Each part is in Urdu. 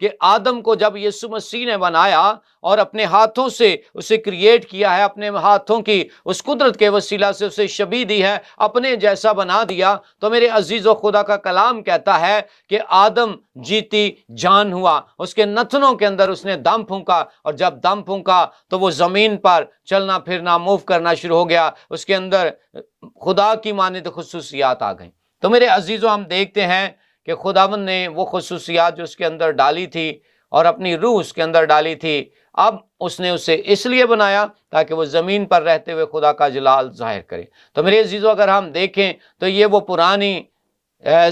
کہ آدم کو جب یسوع مسیح نے بنایا اور اپنے ہاتھوں سے اسے کریٹ کیا ہے، اپنے ہاتھوں کی اس قدرت کے وسیلہ سے اسے شبیہ دی ہے، اپنے جیسا بنا دیا، تو میرے عزیزو خدا کا کلام کہتا ہے کہ آدم جیتی جان ہوا، اس کے نتنوں کے اندر اس نے دم پھونکا، اور جب دم پھونکا تو وہ زمین پر چلنا پھرنا موو کرنا شروع ہو گیا، اس کے اندر خدا کی مانند خصوصیات آ گئیں۔ تو میرے عزیزو ہم دیکھتے ہیں کہ خداوند نے وہ خصوصیات جو اس کے اندر ڈالی تھی اور اپنی روح اس کے اندر ڈالی تھی، اب اس نے اسے اس لیے بنایا تاکہ وہ زمین پر رہتے ہوئے خدا کا جلال ظاہر کرے۔ تو میرے عزیزو اگر ہم دیکھیں تو یہ وہ پرانی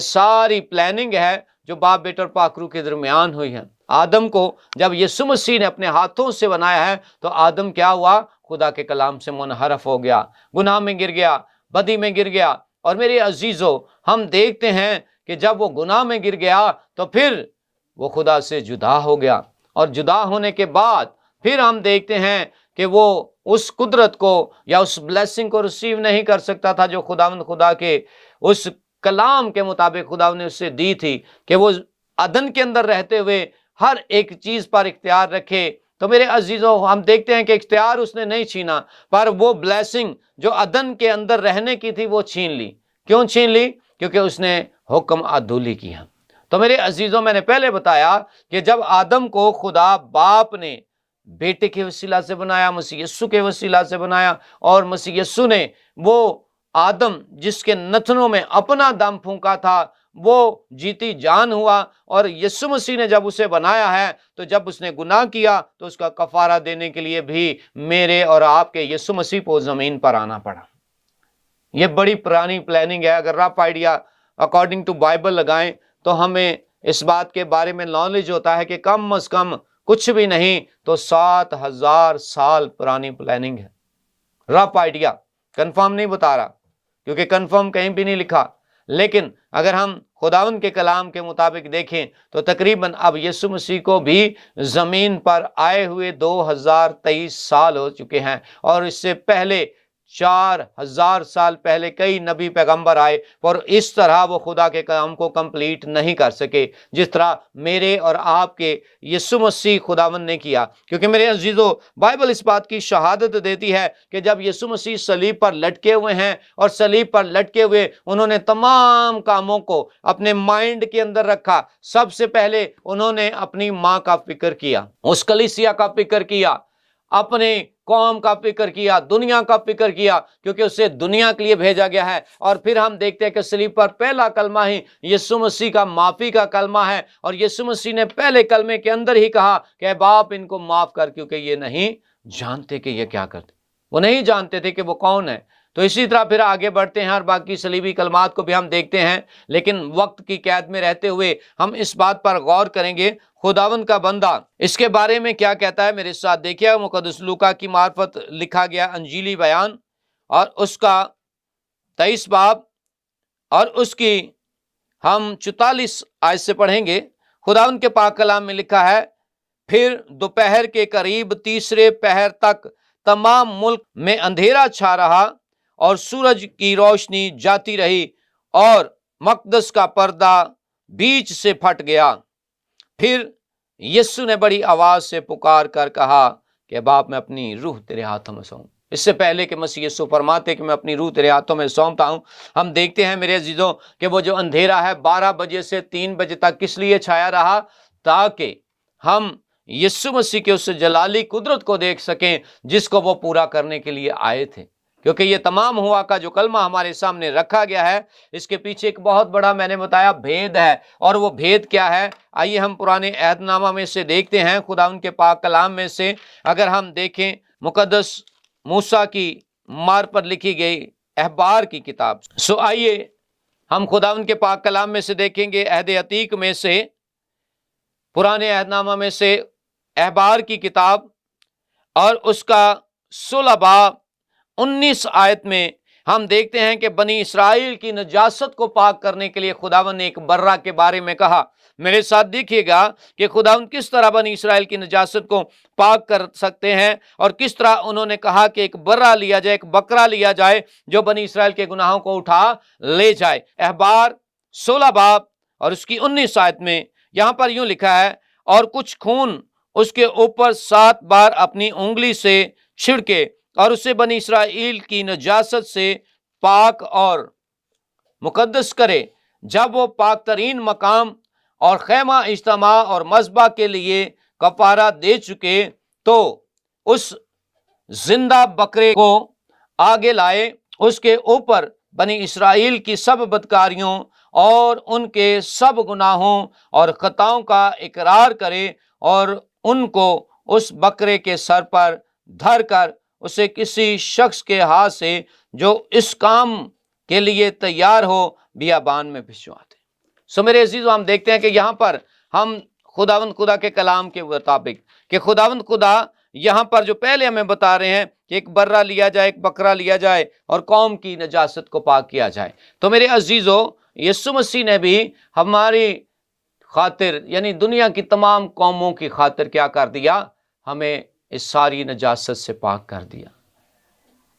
ساری پلاننگ ہے جو باپ بیٹا اور پاک روح کے درمیان ہوئی ہے۔ آدم کو جب یسوع مسیح نے اپنے ہاتھوں سے بنایا ہے تو آدم کیا ہوا؟ خدا کے کلام سے منحرف ہو گیا، گناہ میں گر گیا، بدی میں گر گیا۔ اور میرے عزیزو ہم دیکھتے ہیں کہ جب وہ گناہ میں گر گیا تو پھر وہ خدا سے جدا ہو گیا، اور جدا ہونے کے بعد پھر ہم دیکھتے ہیں کہ وہ اس قدرت کو یا اس بلیسنگ کو ریسیو نہیں کر سکتا تھا جو خداوند خدا کے اس کلام کے مطابق خداوند نے اسے دی تھی کہ وہ عدن کے اندر رہتے ہوئے ہر ایک چیز پر اختیار رکھے۔ تو میرے عزیزو ہم دیکھتے ہیں کہ اختیار اس نے نہیں چھینا، پر وہ بلیسنگ جو عدن کے اندر رہنے کی تھی وہ چھین لی۔ کیوں چھین لی؟ کیونکہ اس نے حکم عدولی کیا۔ تو میرے عزیزوں میں نے پہلے بتایا کہ جب آدم کو خدا باپ نے بیٹے کے وسیلہ سے بنایا، مسیح یسوع کے وسیلہ سے بنایا، اور مسیح یسوع نے وہ آدم جس کے نتنوں میں اپنا دم پھونکا تھا وہ جیتی جان ہوا، اور یسوع مسیح نے جب اسے بنایا ہے تو جب اس نے گناہ کیا تو اس کا کفارہ دینے کے لیے بھی میرے اور آپ کے یسوع مسیح کو زمین پر آنا پڑا۔ یہ بڑی پرانی پلاننگ ہے۔ اگر rough idea according to Bible لگائیں تو ہمیں اس بات کے بارے میں نالج ہوتا ہے کہ کم از کم کچھ بھی نہیں تو 7000 سال پرانی پلاننگ ہے۔ رف آئیڈیا، کنفرم نہیں بتا رہا کیونکہ کنفرم کہیں بھی نہیں لکھا، لیکن اگر ہم خداوند کے کلام کے مطابق دیکھیں تو تقریباً اب یسوع مسیح کو بھی زمین پر آئے ہوئے 2023 سال ہو چکے ہیں، اور اس سے پہلے 4000 سال پہلے کئی نبی پیغمبر آئے، اور اس طرح وہ خدا کے کلام کو کمپلیٹ نہیں کر سکے جس طرح میرے اور آپ کے یسوع مسیح خداوند نے کیا۔ کیونکہ میرے عزیزو بائبل اس بات کی شہادت دیتی ہے کہ جب یسوع مسیح صلیب پر لٹکے ہوئے ہیں، اور صلیب پر لٹکے ہوئے انہوں نے تمام کاموں کو اپنے مائنڈ کے اندر رکھا۔ سب سے پہلے انہوں نے اپنی ماں کا فکر کیا، اس کلیسیا کا فکر کیا، اپنے قوم کا فکر کیا، دنیا کا فکر کیا، کیونکہ اسے دنیا کے لیے بھیجا گیا ہے۔ اور پھر ہم دیکھتے ہیں کہ صلیب پر پہلا کلمہ ہی یسوع مسیح کا معافی کا کلمہ ہے، اور یسوع مسیح نے پہلے کلمے کے اندر ہی کہا کہ اے باپ ان کو معاف کر، کیونکہ یہ نہیں جانتے کہ یہ کیا کرتے۔ وہ نہیں جانتے تھے کہ وہ کون ہے۔ تو اسی طرح پھر آگے بڑھتے ہیں اور باقی صلیبی کلمات کو بھی ہم دیکھتے ہیں، لیکن وقت کی قید میں رہتے ہوئے ہم اس بات پر غور کریں گے خداوند کا بندہ اس کے بارے میں کیا کہتا ہے۔ میرے ساتھ دیکھیے مقدس لوکا کی معرفت لکھا گیا انجیلی بیان، اور اس کا 23 باب اور اس کی ہم 44 آیت سے پڑھیں گے۔ خداوند کے پاک کلام میں لکھا ہے، پھر دوپہر کے قریب تیسرے پہر تک تمام ملک میں اندھیرا چھا رہا، اور سورج کی روشنی جاتی رہی، اور مقدس کا پردہ بیچ سے پھٹ گیا۔ پھر یسوع نے بڑی آواز سے پکار کر کہا کہ باپ میں اپنی روح تیرے ہاتھوں میں سونپ۔ اس سے پہلے کہ مسیح یسوع فرماتے کہ میں اپنی روح تیرے ہاتھوں میں سونپتا ہوں، ہم دیکھتے ہیں میرے عزیزوں کہ وہ جو اندھیرا ہے 12 بجے سے 3 بجے تک کس لیے چھایا رہا؟ تاکہ ہم یسوع مسیح کے اس جلالی قدرت کو دیکھ سکیں جس کو وہ پورا کرنے کے لیے آئے تھے۔ کیونکہ یہ تمام ہوا کا جو کلمہ ہمارے سامنے رکھا گیا ہے، اس کے پیچھے ایک بہت بڑا میں نے بتایا بھید ہے، اور وہ بھید کیا ہے؟ آئیے ہم پرانے عہد نامہ میں سے دیکھتے ہیں، خدا ان کے پاک کلام میں سے اگر ہم دیکھیں مقدس موسیٰ کی مار پر لکھی گئی احبار کی کتاب، آئیے ہم خدا ان کے پاک کلام میں سے دیکھیں گے عہد عتیق میں سے، پرانے عہد نامہ میں سے احبار کی کتاب، اور اس کا 16 باب 19 آیت میں ہم دیکھتے ہیں کہ بنی اسرائیل کی نجاست کو پاک کرنے کے لیے خداوند نے ایک برہ کے بارے میں کہا۔ میرے ساتھ دیکھیے گا کہ خداوند کس طرح بنی اسرائیل کی نجاست کو پاک کر سکتے ہیں، اور کس طرح انہوں نے کہا کہ ایک برہ لیا جائے، ایک بکرا لیا جائے جو بنی اسرائیل کے گناہوں کو اٹھا لے جائے۔ احبار 16 باب اور اس کی 19 آیت میں یہاں پر یوں لکھا ہے، اور کچھ خون اس کے اوپر 7 بار اپنی انگلی سے چھڑکے اور اسے بنی اسرائیل کی نجاست سے پاک اور مقدس کرے۔ جب وہ پاک ترین مقام اور خیمہ اجتماع اور مذبح کے لیے کفارہ دے چکے تو اس زندہ بکرے کو آگے لائے، اس کے اوپر بنی اسرائیل کی سب بدکاریوں اور ان کے سب گناہوں اور خطاؤں کا اقرار کرے اور ان کو اس بکرے کے سر پر دھر کر اسے کسی شخص کے ہاتھ سے جو اس کام کے لیے تیار ہو بیابان میں بھجوا دے۔ سو میرے عزیزو، ہم دیکھتے ہیں کہ یہاں پر ہم خداوند خدا کے کلام کے مطابق کہ خداوند خدا یہاں پر جو پہلے ہمیں بتا رہے ہیں کہ ایک برہ لیا جائے، ایک بکرا لیا جائے اور قوم کی نجاست کو پاک کیا جائے۔ تو میرے عزیزو، یسوع مسیح نے بھی ہماری خاطر یعنی دنیا کی تمام قوموں کی خاطر کیا کر دیا؟ ہمیں اس ساری نجاست سے پاک کر دیا۔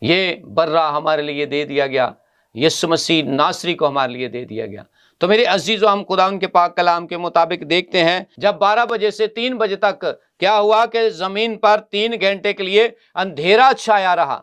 یہ برہ ہمارے لیے دے دیا گیا، یسوع مسیح ناصری کو ہمارے لیے دے دیا گیا۔ تو میرے عزیزو، ہم خداوند کے پاک کلام کے مطابق دیکھتے ہیں جب 12 بجے سے 3 بجے تک کیا ہوا کہ زمین پر 3 گھنٹے کے لیے اندھیرا چھایا رہا۔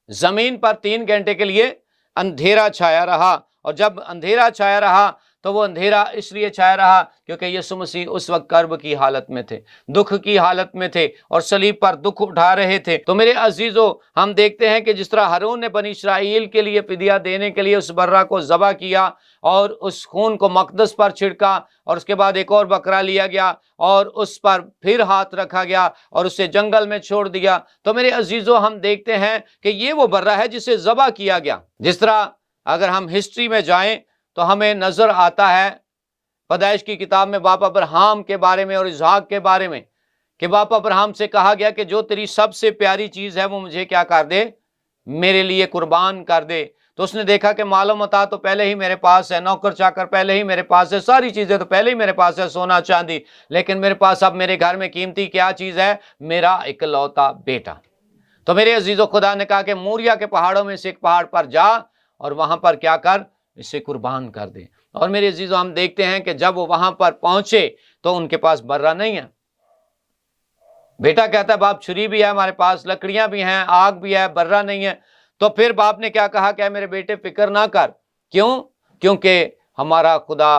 زمین پر 3 گھنٹے کے لیے اندھیرا چھایا رہا، اور جب اندھیرا چھایا رہا تو وہ اندھیرا اس لیے چھایا رہا کیونکہ یسوع مسیح اس وقت کرب کی حالت میں تھے، دکھ کی حالت میں تھے اور صلیب پر دکھ اٹھا رہے تھے۔ تو میرے عزیزو، ہم دیکھتے ہیں کہ جس طرح ہارون نے بنی اسرائیل کے لیے فدیہ دینے کے لیے اس برہ کو ذبح کیا اور اس خون کو مقدس پر چھڑکا، اور اس کے بعد ایک اور بکرا لیا گیا اور اس پر پھر ہاتھ رکھا گیا اور اسے جنگل میں چھوڑ دیا۔ تو میرے عزیزو، ہم دیکھتے ہیں کہ یہ وہ برہ ہے جسے ذبح کیا گیا۔ جس طرح اگر ہم ہسٹری میں جائیں تو ہمیں نظر آتا ہے پیدائش کی کتاب میں باپ ابراہیم کے بارے میں اور اسحاق کے بارے میں کہ باپ ابراہیم سے کہا گیا کہ جو تیری سب سے پیاری چیز ہے وہ مجھے کیا کر دے؟ میرے لیے قربان کر دے۔ تو اس نے دیکھا کہ مال و متاع تو پہلے ہی میرے پاس ہے، نوکر چاکر پہلے ہی میرے پاس ہے، ساری چیزیں تو پہلے ہی میرے پاس ہے، سونا چاندی، لیکن میرے پاس اب میرے گھر میں قیمتی کیا چیز ہے؟ میرا اکلوتا بیٹا۔ تو میرے عزیزو، خدا نے کہا کہ موریا کے پہاڑوں میں سے ایک پہاڑ پر جا اور وہاں پر کیا کر؟ اسے قربان کر دے۔ اور میرے عزیزو، ہم دیکھتے ہیں کہ جب وہ وہاں پر پہنچے تو ان کے پاس برہ نہیں ہے۔ بیٹا کہتا ہے باپ چھری بھی ہے ہمارے پاس، لکڑیاں بھی ہیں، آگ بھی ہے، برہ نہیں ہے۔ تو پھر باپ نے کیا کہا کہ میرے بیٹے فکر نہ کر، کیوں؟ کیونکہ ہمارا خدا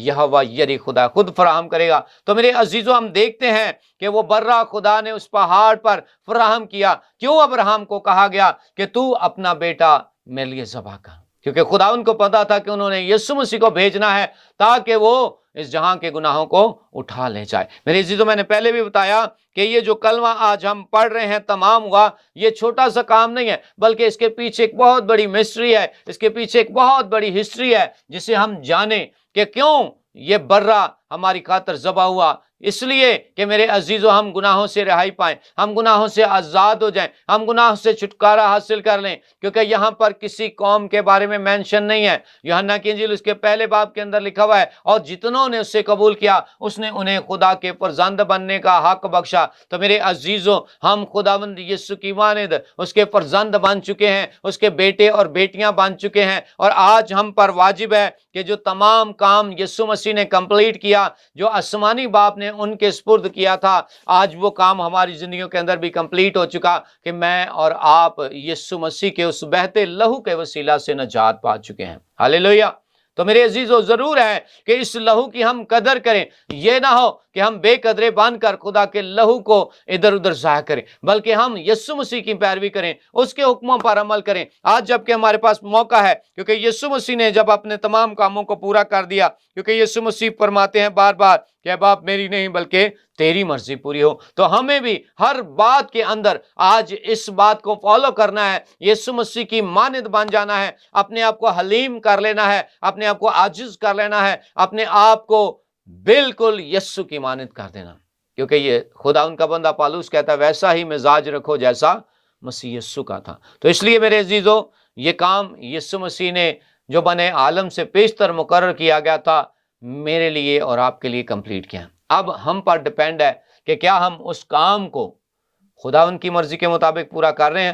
یہوہ یری خدا خود فراہم کرے گا۔ تو میرے عزیزو، ہم دیکھتے ہیں کہ وہ برہ خدا نے اس پہاڑ پر فراہم کیا۔ کیوں ابراہیم کو کہا گیا کہ تو اپنا بیٹا میرے لیے ذبح کر؟ کیونکہ خدا ان کو پتا تھا کہ انہوں نے یسوع مسیح کو بھیجنا ہے تاکہ وہ اس جہاں کے گناہوں کو اٹھا لے جائے۔ میرے عزیزو، میں نے پہلے بھی بتایا کہ یہ جو کلمہ آج ہم پڑھ رہے ہیں تمام ہوا، یہ چھوٹا سا کام نہیں ہے، بلکہ اس کے پیچھے ایک بہت بڑی مسٹری ہے، اس کے پیچھے ایک بہت بڑی ہسٹری ہے جسے ہم جانیں کہ کیوں یہ برہ ہماری خاطر ذبح ہوا۔ اس لیے کہ میرے عزیزو، ہم گناہوں سے رہائی پائیں، ہم گناہوں سے آزاد ہو جائیں، ہم گناہوں سے چھٹکارا حاصل کر لیں، کیونکہ یہاں پر کسی قوم کے بارے میں مینشن نہیں ہے۔ یوحنا کی انجیل اس کے پہلے باب کے اندر لکھا ہوا ہے، اور جتنوں نے اسے قبول کیا اس نے انہیں خدا کے فرزند بننے کا حق بخشا۔ تو میرے عزیزو، ہم خداوند یسوع کی مانند اس کے فرزند بن چکے ہیں، اس کے بیٹے اور بیٹیاں بن چکے ہیں، اور آج ہم پر واجب ہے کہ جو تمام کام یسوع مسیح نے کمپلیٹ کیا، جو آسمانی باپ نے ان کے سپرد کیا تھا، آج وہ کام ہماری زندگیوں کے اندر بھی کمپلیٹ ہو چکا کہ میں اور آپ یسوع مسیح کے اس بہتے لہو کے وسیلہ سے نجات پا چکے ہیں۔ ہاللیلویہ۔ تو میرے عزیزو، ضرور ہے کہ اس لہو کی ہم قدر کریں، یہ نہ ہو کہ ہم بے قدرے بن کر خدا کے لہو کو ادھر ادھر ضائع کریں، بلکہ ہم یسوع مسیح کی پیروی کریں، اس کے حکموں پر عمل کریں۔ آج جب کہ ہمارے پاس موقع ہے، کیونکہ یسوع مسیح نے جب اپنے تمام کاموں کو پورا کر دیا، کیونکہ یسوع مسیح فرماتے ہیں بار بار کہ باپ میری نہیں بلکہ تیری مرضی پوری ہو، تو ہمیں بھی ہر بات کے اندر آج اس بات کو فالو کرنا ہے، یسوع مسیح کی مانند بن جانا ہے، اپنے آپ کو حلیم کر لینا ہے، اپنے آپ کو عاجز کر لینا ہے، اپنے آپ کو بالکل یسوع کی مانند کر دینا، کیونکہ یہ خدا ان کا بندہ پالوس کہتا ہے ویسا ہی مزاج رکھو جیسا مسیح یسوع کا تھا۔ تو اس لیے میرے عزیزو، یہ کام یسوع مسیح نے جو بنے عالم سے پیشتر مقرر کیا گیا تھا، میرے لیے اور آپ کے لیے کمپلیٹ کیا۔ اب ہم پر ڈیپینڈ ہے کہ کیا ہم اس کام کو خداوند کی مرضی کے مطابق پورا کر رہے ہیں۔